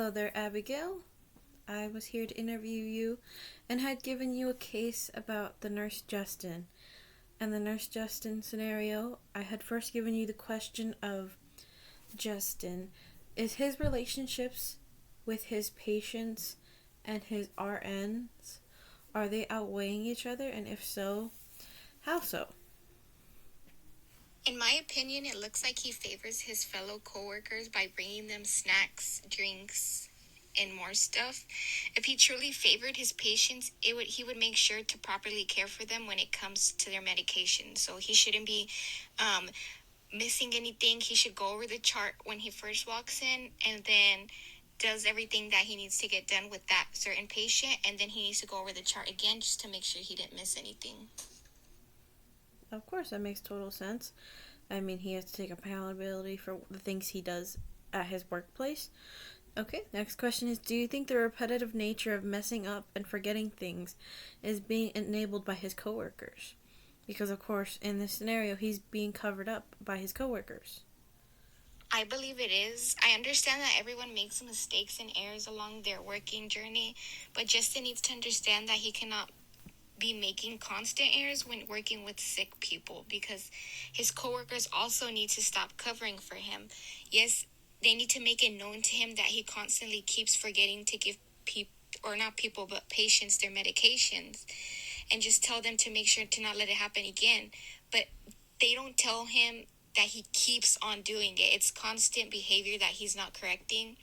Hello there, Abigail. I was here to interview you and had given you a case about the Nurse Justin. And the Nurse Justin scenario, I had first given you the question of Justin. Is his relationships with his patients and his RNs, are they outweighing each other? And if so, how so? In my opinion, it looks like he favors his fellow coworkers by bringing them snacks, drinks, and more stuff. If he truly favored his patients, he would make sure to properly care for them when it comes to their medication. So he shouldn't be um, missing anything. He should go over the chart when he first walks in, and then does everything that he needs to get done with that certain patient, and then he needs to go over the chart again just to make sure he didn't miss anything. Of course, that makes total sense. I mean, he has to take accountability for the things he does at his workplace. Okay, next question is, do you think the repetitive nature of messing up and forgetting things is being enabled by his coworkers? Because, of course, in this scenario, he's being covered up by his coworkers. I believe it is. I understand that everyone makes mistakes and errors along their working journey, but Justin needs to understand that he cannot be making constant errors when working with sick people because his coworkers also need to stop covering for him. Yes, they need to make it known to him that he constantly keeps forgetting to give people, or not people, but patients their medications, and just tell them to make sure to not let it happen again. But they don't tell him that he keeps on doing it. It's constant behavior that he's not correcting.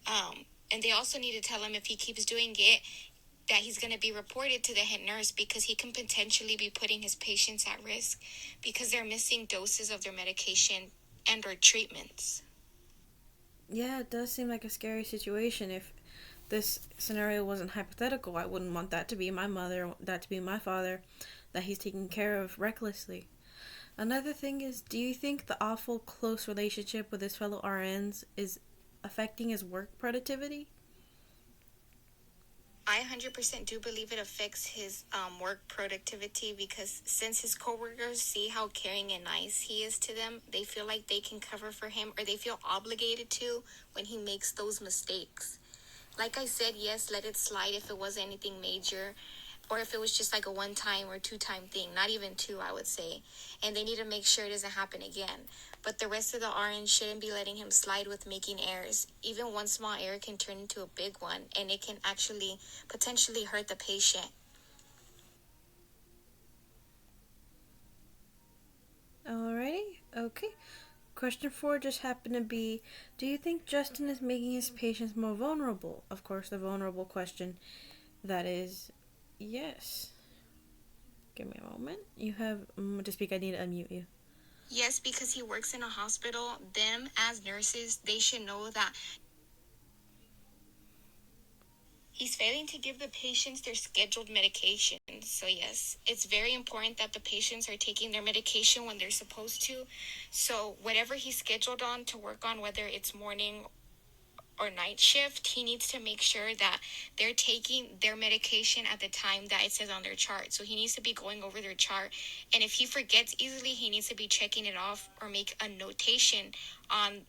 And they also need to tell him if he keeps doing it, that he's going to be reported to the head nurse because he can potentially be putting his patients at risk because they're missing doses of their medication and or treatments. Yeah, it does seem like a scary situation. If this scenario wasn't hypothetical, I wouldn't want that to be my mother, that to be my father, that he's taken care of recklessly. Another thing is, do you think the awful close relationship with his fellow RNs is affecting his work productivity? I 100% do believe it affects his work productivity because since his coworkers see how caring and nice he is to them, they feel like they can cover for him or they feel obligated to when he makes those mistakes. Like I said, yes, let it slide if it wasn't anything major or if it was just like a one time or two time thing, not even two, I would say. And they need to make sure it doesn't happen again. But the rest of the RN shouldn't be letting him slide with making errors. Even one small error can turn into a big one, and it can actually potentially hurt the patient. Alrighty, okay. Question 4 just happened to be, do you think Justin is making his patients more vulnerable? Of course, the vulnerable question, that is yes. Give me a moment. You have to speak. I need to unmute you. Yes, because he works in a hospital, them as nurses, they should know that he's failing to give the patients their scheduled medications. So, yes, it's very important that the patients are taking their medication when they're supposed to. So, whatever he's scheduled on to work on, whether it's morning or night shift, he needs to make sure that they're taking their medication at the time that it says on their chart. So, he needs to be going over their chart. And if he forgets easily, he needs to be checking it off or make a notation on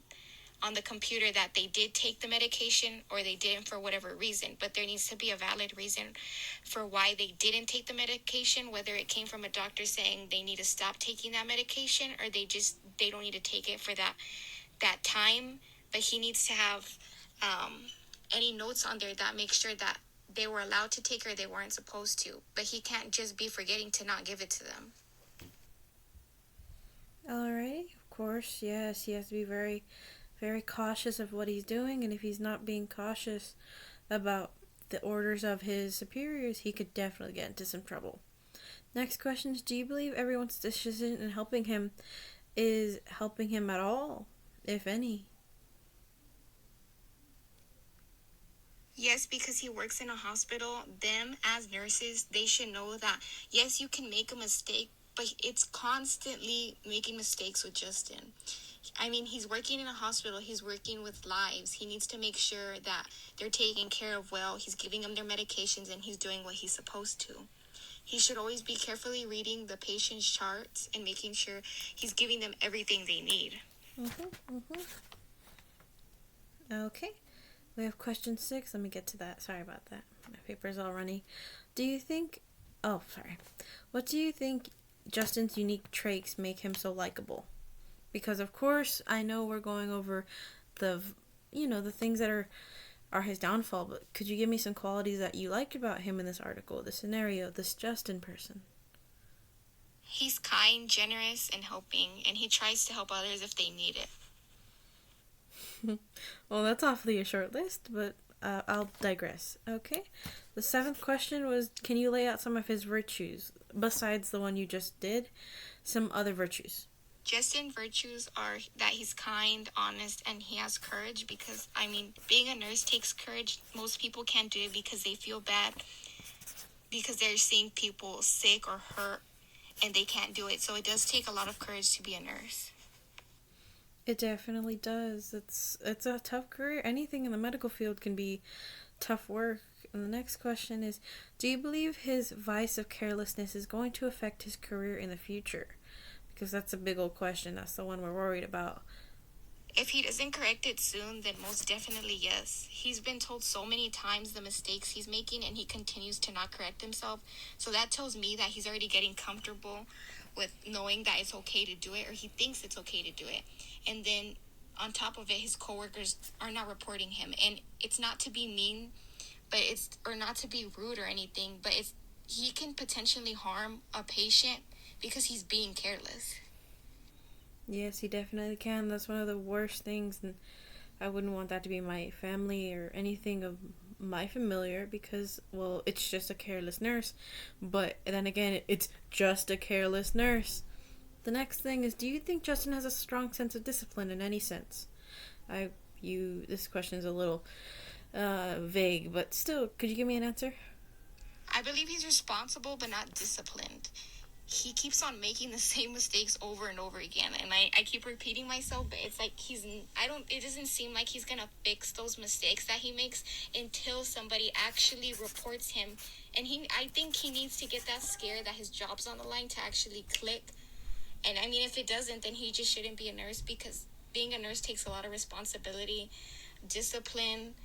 the computer that they did take the medication or they didn't for whatever reason, but there needs to be a valid reason for why they didn't take the medication, whether it came from a doctor saying they need to stop taking that medication or they don't need to take it for that time. But he needs to have any notes on there that make sure that they were allowed to take or they weren't supposed to, but he can't just be forgetting to not give it to them. Alrighty, of course, yes, he has to be very, very cautious of what he's doing, and if he's not being cautious about the orders of his superiors, he could definitely get into some trouble. Next question is, do you believe everyone's decision in helping him is helping him at all, if any? Yes, because he works in a hospital, them as nurses, they should know that, yes, you can make a mistake, but it's constantly making mistakes with Justin. I mean, he's working in a hospital, he's working with lives. He needs to make sure that they're taken care of well, he's giving them their medications, and he's doing what he's supposed to. He should always be carefully reading the patient's charts and making sure he's giving them everything they need. Okay. We have question 6. Let me get to that. Sorry about that. My paper's all runny. Do you think. Oh, sorry. What do you think Justin's unique traits make him so likable? Because, of course, I know we're going over the. The things that are his downfall, but could you give me some qualities that you liked about him in this article, this scenario, this Justin person? He's kind, generous, and helping, and he tries to help others if they need it. Well, that's awfully a short list, but I'll digress. Okay. The 7th question was, can you lay out some of his virtues, besides the one you just did? Some other virtues. Justin virtues are that he's kind, honest, and he has courage because, being a nurse takes courage. Most people can't do it because they feel bad because they're seeing people sick or hurt and they can't do it. So it does take a lot of courage to be a nurse. It definitely does. It's a tough career. Anything in the medical field can be tough work. And the next question is, do you believe his vice of carelessness is going to affect his career in the future? Because that's a big old question. That's the one we're worried about. If he doesn't correct it soon, then most definitely yes. He's been told so many times the mistakes he's making and he continues to not correct himself. So that tells me that he's already getting comfortable with knowing that it's okay to do it, or he thinks it's okay to do it. And then on top of it, his coworkers are not reporting him. And it's not to be mean, or not to be rude or anything, but he can potentially harm a patient because he's being careless. Yes, he definitely can. That's one of the worst things, and I wouldn't want that to be my family or anything of my familiar because, well, it's just a careless nurse. But then again, it's just a careless nurse. The next thing is, do you think Justin has a strong sense of discipline in any sense? This question is a little vague, but still, could you give me an answer? I believe he's responsible but not disciplined. He keeps on making the same mistakes over and over again, and I keep repeating myself, but it's like it doesn't seem like he's gonna fix those mistakes that he makes until somebody actually reports him. And I think he needs to get that scare that his job's on the line to actually click. And if it doesn't, then he just shouldn't be a nurse, because being a nurse takes a lot of responsibility, discipline,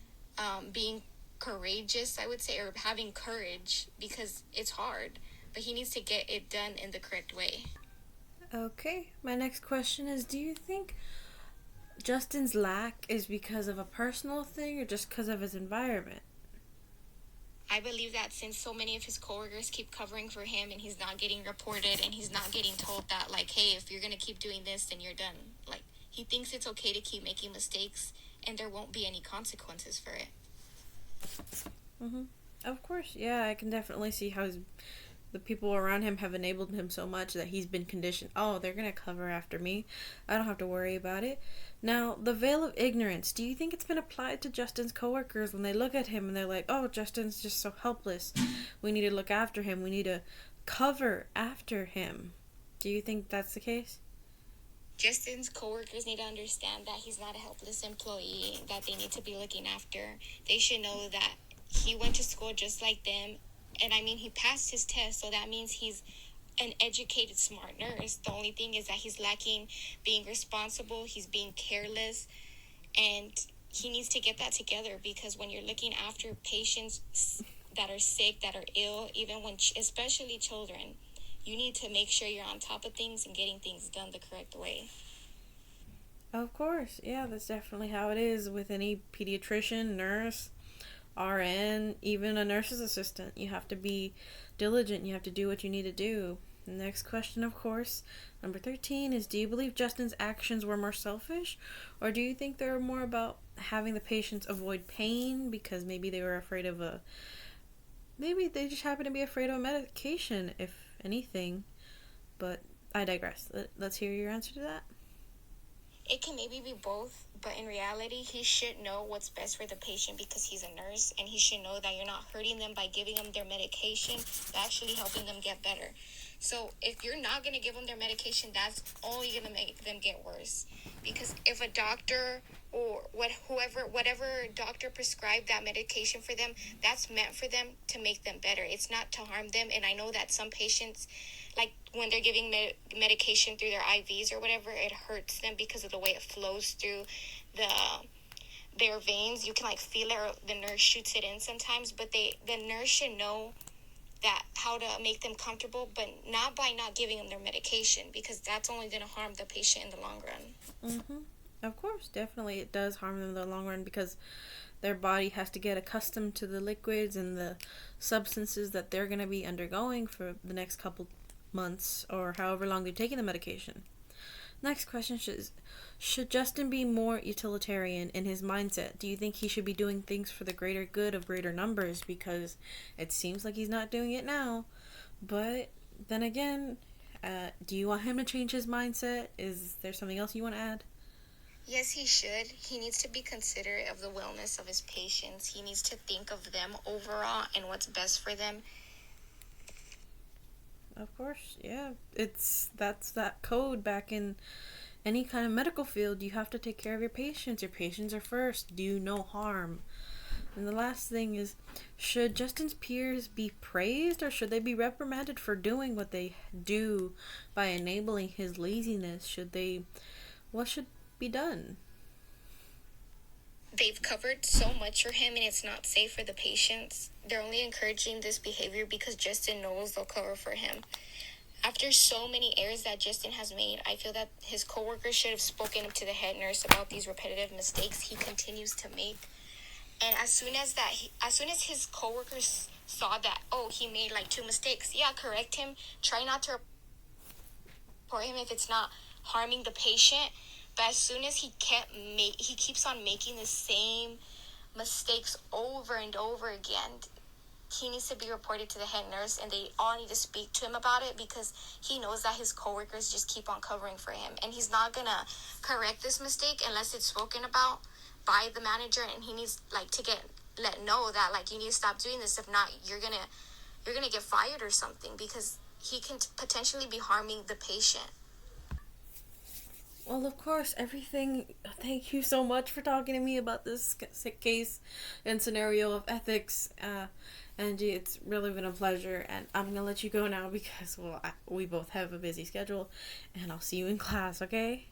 being courageous, I would say, or having courage, because it's hard. But he needs to get it done in the correct way. Okay, my next question is, do you think Justin's lack is because of a personal thing or just because of his environment? I believe that since so many of his coworkers keep covering for him and he's not getting reported and he's not getting told that, like, hey, if you're going to keep doing this, then you're done. Like, he thinks it's okay to keep making mistakes and there won't be any consequences for it. Mm-hmm. Of course, yeah, I can definitely see how the people around him have enabled him so much that he's been conditioned. Oh, they're going to cover after me. I don't have to worry about it. Now, the veil of ignorance, do you think it's been applied to Justin's coworkers when they look at him and they're like, oh, Justin's just so helpless. We need to look after him. We need to cover after him. Do you think that's the case? Justin's coworkers need to understand that he's not a helpless employee, that they need to be looking after. They should know that he went to school just like them. And he passed his test, so that means he's an educated, smart nurse. The only thing is that he's lacking being responsible, he's being careless, and he needs to get that together, because when you're looking after patients that are sick, that are ill, especially children, you need to make sure you're on top of things and getting things done the correct way. Of course, yeah, that's definitely how it is with any pediatrician, nurse, RN, even a nurse's assistant. You have to be diligent. You have to do what you need to do. The next question, of course, number 13, is, do you believe Justin's actions were more selfish? Or do you think they were more about having the patients avoid pain because maybe they were afraid of maybe they just happen to be afraid of a medication, if anything. But I digress. Let's hear your answer to that. It can maybe be both, but in reality, he should know what's best for the patient because he's a nurse, and he should know that you're not hurting them by giving them their medication, but actually helping them get better. So if you're not going to give them their medication, that's only going to make them get worse. Because if a doctor or whatever doctor prescribed that medication for them, that's meant for them to make them better. It's not to harm them. And I know that some patients, like when they're giving medication through their IVs or whatever, it hurts them because of the way it flows through the their veins. You can like feel it, or the nurse shoots it in sometimes, but the nurse should know that how to make them comfortable, but not by not giving them their medication, because that's only going to harm the patient in the long run. Mm-hmm. Of course, definitely it does harm them in the long run because their body has to get accustomed to the liquids and the substances that they're going to be undergoing for the next couple months or however long they're taking the medication. Next question should Justin be more utilitarian in his mindset? Do you think he should be doing things for the greater good of greater numbers? Because it seems like he's not doing it now. But then again, do you want him to change his mindset? Is there something else you want to add? Yes, he should. He needs to be considerate of the wellness of his patients. He needs to think of them overall and what's best for them. Of course, yeah. That's that code back in any kind of medical field. You have to take care of your patients. Your patients are first. Do no harm. And the last thing is, should Justin's peers be praised or should they be reprimanded for doing what they do by enabling his laziness? What should be done? They've covered so much for him and it's not safe for the patients. They're only encouraging this behavior because Justin knows they'll cover for him. After so many errors that Justin has made, I feel that his coworkers should have spoken up to the head nurse about these repetitive mistakes he continues to make. And as soon as his coworkers saw that, oh, he made like 2 mistakes, yeah, correct him. Try not to report him if it's not harming the patient. But as soon as he keeps on making the same mistakes over and over again, he needs to be reported to the head nurse, and they all need to speak to him about it because he knows that his coworkers just keep on covering for him, and he's not gonna correct this mistake unless it's spoken about by the manager, and he needs like to get let know that like you need to stop doing this. If not, you're gonna get fired or something, because he can potentially be harming the patient. Well, of course, everything. Thank you so much for talking to me about this case and scenario of ethics. Angie, it's really been a pleasure, and I'm gonna let you go now because, well, we both have a busy schedule, and I'll see you in class, okay?